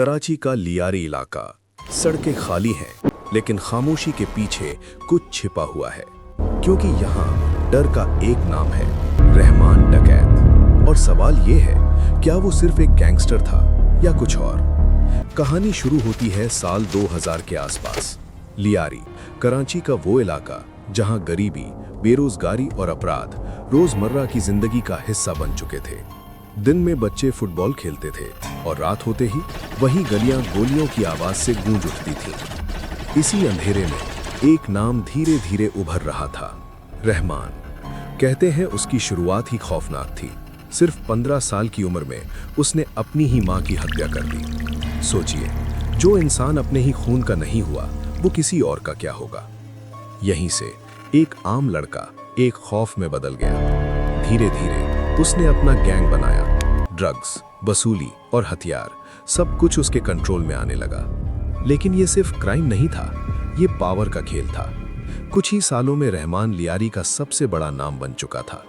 कराची का लियारी इलाका। सड़कें खाली हैं, लेकिन खामोशी के पीछे कुछ छिपा हुआ है, क्योंकि यहाँ डर का एक नाम है, रहमान डकैत। और सवाल ये है, क्या वो सिर्फ एक गैंगस्टर था या कुछ और? कहानी शुरू होती है साल 2000 के आसपास। लियारी, कराची का वो इलाका जहाँ गरीबी, बेरोजगारी और अपराध रोजमर्रा की जिंदगी का हिस्सा बन चुके थे। दिन में बच्चे फुटबॉल खेलते थे और रात होते ही वही गलियां गोलियों की आवाज से गूंज उठती थीं। इसी अंधेरे में एक नाम धीरे धीरे उभर रहा था, रहमान। कहते हैं उसकी शुरुआत ही खौफनाक थी। सिर्फ 15 साल की उम्र में उसने अपनी ही मां की हत्या कर दी। सोचिए, जो इंसान अपने ही खून का नहीं हुआ, वो किसी और का क्या होगा? यहीं से एक आम लड़का एक खौफ में बदल गया। धीरे धीरे उसने अपना गैंग बनाया। ड्रग्स, वसूली और हथियार, सब कुछ उसके कंट्रोल में आने लगा। लेकिन ये सिर्फ क्राइम नहीं था, ये पावर का खेल था। कुछ ही सालों में रहमान लियारी का सबसे बड़ा नाम बन चुका था।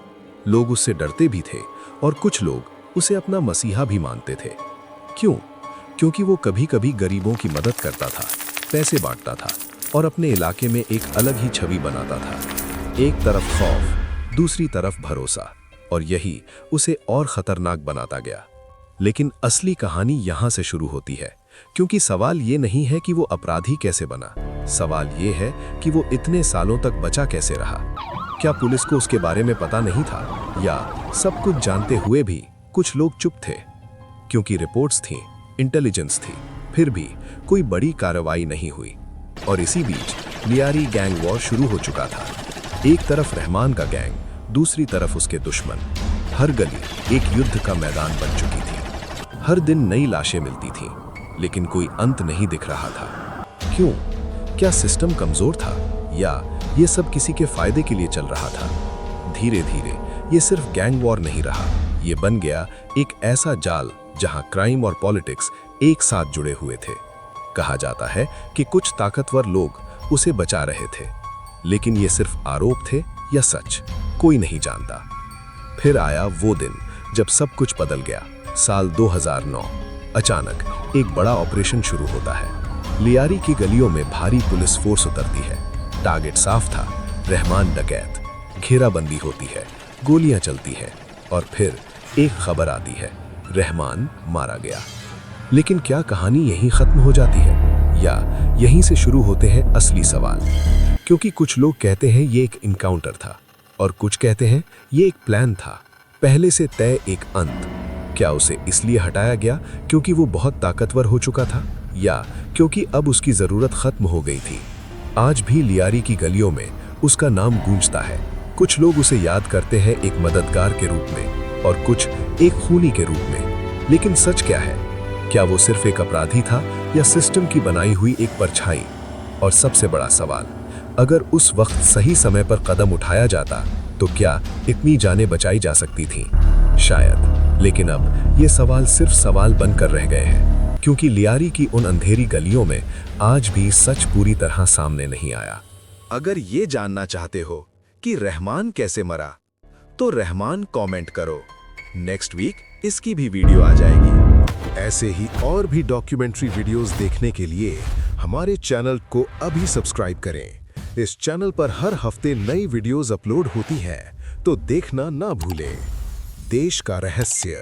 लोग उससे डरते भी थे और कुछ लोग उसे अपना मसीहा भी मानते थे। क्यों? क्योंकि वो कभी कभी गरीबों की मदद करता था, पैसे बांटता था और अपने इलाके में एक अलग ही छवि बनाता था। एक तरफ खौफ, दूसरी तरफ भरोसा, और यही उसे और खतरनाक बनाता गया। लेकिन असली कहानी यहाँ से शुरू होती है, क्योंकि सवाल ये नहीं है कि वो अपराधी कैसे बना, सवाल ये है कि वो इतने सालों तक बचा कैसे रहा। क्या पुलिस को उसके बारे में पता नहीं था, या सब कुछ जानते हुए भी कुछ लोग चुप थे? क्योंकि रिपोर्ट्स थीं, इंटेलिजेंस थी, फिर भी कोई बड़ी कार्रवाई नहीं हुई। और इसी बीच लियारी गैंग वॉर शुरू हो चुका था। एक तरफ रहमान का गैंग, दूसरी तरफ उसके दुश्मन। हर गली एक युद्ध का मैदान बन चुकी थी। हर दिन नई लाशें मिलती थीं, लेकिन कोई अंत नहीं दिख रहा था। क्यों? क्या सिस्टम कमजोर था, या ये सब किसी के फायदे के लिए चल रहा था? धीरे धीरे ये सिर्फ गैंग वॉर नहीं रहा, ये बन गया एक ऐसा जाल जहां क्राइम और पॉलिटिक्स एक साथ जुड़े हुए थे। कहा जाता है कि कुछ ताकतवर लोग उसे बचा रहे थे, लेकिन ये सिर्फ आरोप थे या सच, कोई नहीं जानता। फिर आया वो दिन जब सब कुछ बदल गया। साल 2009। अचानक एक बड़ा ऑपरेशन शुरू होता है। लियारी की गलियों में भारी पुलिस फोर्स उतरती है। टारगेट साफ था, रहमान डकैत। घेराबंदी होती है, गोलियां चलती हैं, और फिर एक खबर आती है, रहमान मारा गया। लेकिन क्या कहानी यहीं खत्म हो जाती है, या यहीं से शुरू होते हैं असली सवाल? क्योंकि कुछ लोग कहते हैं ये एक इनकाउंटर था, और कुछ कहते हैं ये एक प्लान था, पहले से तय एक अंत। क्या उसे इसलिए हटाया गया क्योंकि वो बहुत ताकतवर हो चुका था, या क्योंकि अब उसकी जरूरत खत्म हो गई थी? आज भी लियारी की गलियों में उसका नाम गूंजता है। कुछ लोग उसे याद करते हैं एक मददगार के रूप में, और कुछ एक खूनी के रूप में। लेकिन सच क्या है? क्या वो सिर्फ एक अपराधी था, या सिस्टम की बनाई हुई एक परछाई? और सबसे बड़ा सवाल, अगर उस वक्त सही समय पर कदम उठाया जाता तो क्या इतनी जानें बचाई जा सकती थीं? शायद। लेकिन अब ये सवाल सिर्फ सवाल बनकर रह गए हैं, क्योंकि लियारी की उन अंधेरी गलियों में आज भी सच पूरी तरह सामने नहीं आया। अगर ये जानना चाहते हो कि रहमान कैसे मरा, तो रहमान कमेंट करो। नेक्स्ट वीक इसकी भी वीडियो आ जाएगी। ऐसे ही और भी डॉक्यूमेंट्री वीडियोस देखने के लिए हमारे चैनल को अभी सब्सक्राइब करें। इस चैनल पर हर हफ्ते नई वीडियोस अपलोड होती हैं, तो देखना ना भूलें। देश का रहस्य।